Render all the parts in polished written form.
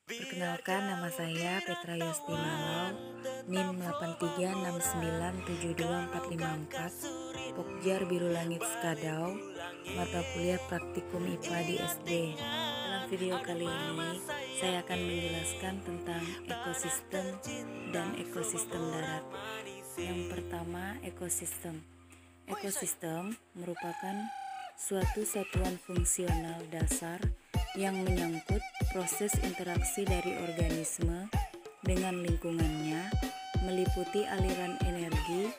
Perkenalkan, nama saya Petra Yosti Malau, NIM 8369724454, Pokjar Biru Langit Skadau, mata kuliah Praktikum IPA di SD. Dalam video kali ini, saya akan menjelaskan tentang ekosistem dan ekosistem darat. Yang pertama, ekosistem. Ekosistem merupakan suatu satuan fungsional dasar yang menyangkut proses interaksi dari organisme dengan lingkungannya, meliputi aliran energi,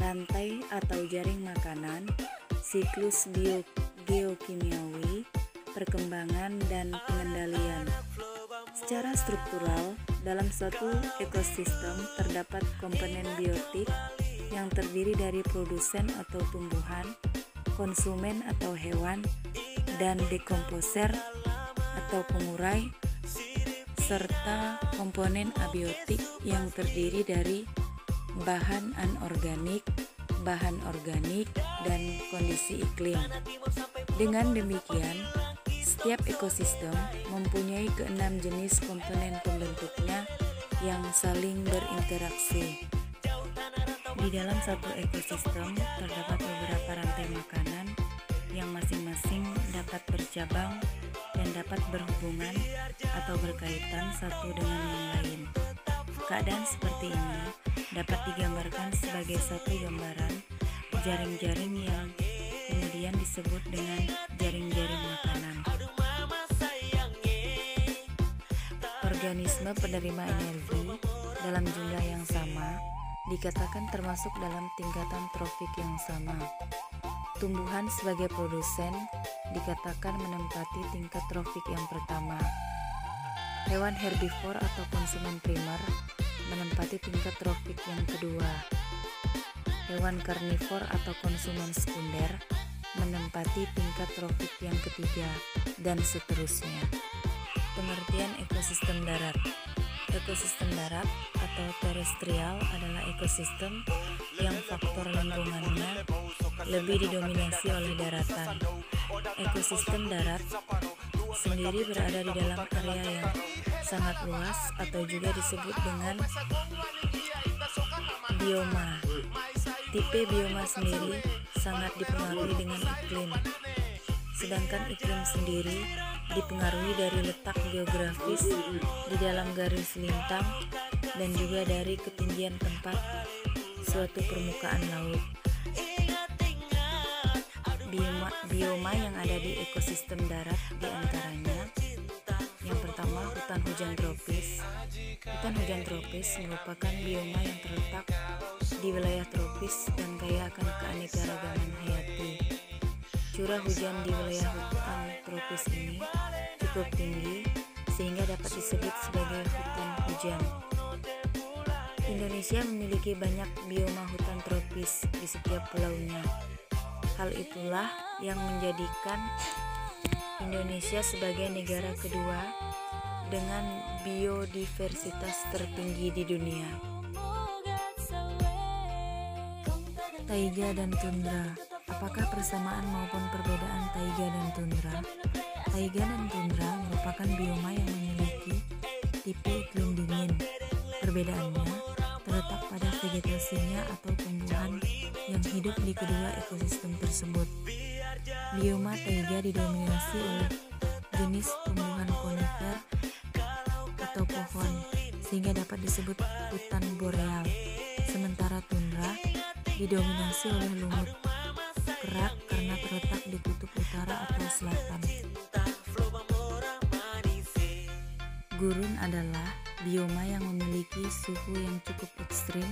rantai atau jaring makanan, siklus geokimiawi, perkembangan dan pengendalian. Secara struktural, dalam suatu ekosistem terdapat komponen biotik yang terdiri dari produsen atau tumbuhan, konsumen atau hewan, dan dekomposer atau pengurai, serta komponen abiotik yang terdiri dari bahan anorganik, bahan organik, dan kondisi iklim. Dengan demikian, setiap ekosistem mempunyai keenam jenis komponen pembentuknya yang saling berinteraksi. Di dalam satu ekosistem terdapat beberapa rantai makanan yang masing-masing dapat bercabang dan dapat berhubungan atau berkaitan satu dengan yang lain. Keadaan seperti ini dapat digambarkan sebagai satu gambaran jaring-jaring yang kemudian disebut dengan jaring-jaring makanan. Organisme penerima energi dalam jumlah yang sama dikatakan termasuk dalam tingkatan trofik yang sama. Tumbuhan sebagai produsen dikatakan menempati tingkat trofik yang pertama. Hewan herbivor atau konsumen primer menempati tingkat trofik yang kedua. Hewan karnivor atau konsumen sekunder menempati tingkat trofik yang ketiga, dan seterusnya. Pengertian ekosistem darat. Ekosistem darat atau terestrial adalah ekosistem yang faktor lingkungannya lebih didominasi oleh daratan. Ekosistem darat sendiri berada di dalam area yang sangat luas atau juga disebut dengan bioma. Tipe bioma sendiri sangat dipengaruhi dengan iklim, sedangkan iklim sendiri dipengaruhi dari letak geografis di dalam garis lintang dan juga dari ketinggian tempat suatu permukaan laut. Bioma yang ada di ekosistem darat diantaranya: yang pertama, hutan hujan tropis. Hutan hujan tropis merupakan bioma yang terletak di wilayah tropis dan kaya akan keanekaragaman hayati. Curah hujan di wilayah hutan tropis ini cukup tinggi sehingga dapat disebut sebagai hutan hujan. Indonesia memiliki banyak bioma hutan tropis di setiap pulaunya. Hal itulah yang menjadikan Indonesia sebagai negara kedua dengan biodiversitas tertinggi di dunia. Taiga dan tundra. Apakah persamaan maupun perbedaan taiga dan tundra? Taiga dan tundra merupakan bioma yang memiliki tipe iklim dingin. Perbedaannya terletak pada vegetasinya atau tumbuhan yang hidup di kedua ekosistem tersebut. Bioma taiga didominasi oleh jenis tumbuhan konifer atau pohon, sehingga dapat disebut hutan boreal. Sementara tundra didominasi oleh lumut kerak karena terletak di kutub utara atau selatan. Gurun adalah bioma yang memiliki suhu yang cukup ekstrim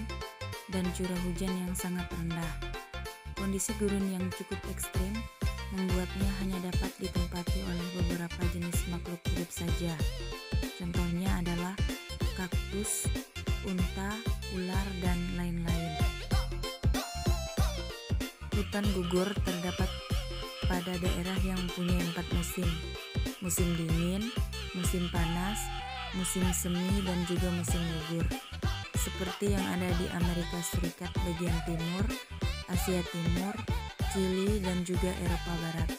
dan curah hujan yang sangat rendah. Kondisi gurun yang cukup ekstrim membuatnya hanya dapat ditempati oleh beberapa jenis makhluk hidup saja. Contohnya adalah kaktus, unta, ular, dan lain-lain. Hutan gugur terdapat pada daerah yang mempunyai 4 musim: musim dingin, musim panas, musim semi, dan juga musim gugur, seperti yang ada di Amerika Serikat bagian timur, Asia Timur, Chili, dan juga Eropa Barat.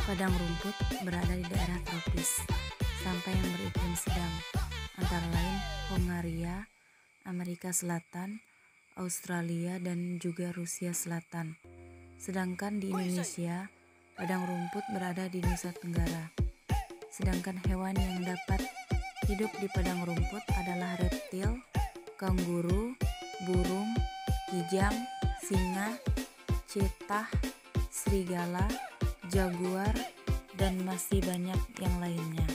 Padang rumput berada di daerah tropis sampai yang beriklim sedang, antara lain Hongaria, Amerika Selatan, Australia, dan juga Rusia Selatan. Sedangkan di Indonesia, padang rumput berada di Nusa Tenggara. Sedangkan hewan yang dapat hidup di padang rumput adalah reptil, kanguru, burung, kijang, singa, cheetah, serigala, jaguar, dan masih banyak yang lainnya.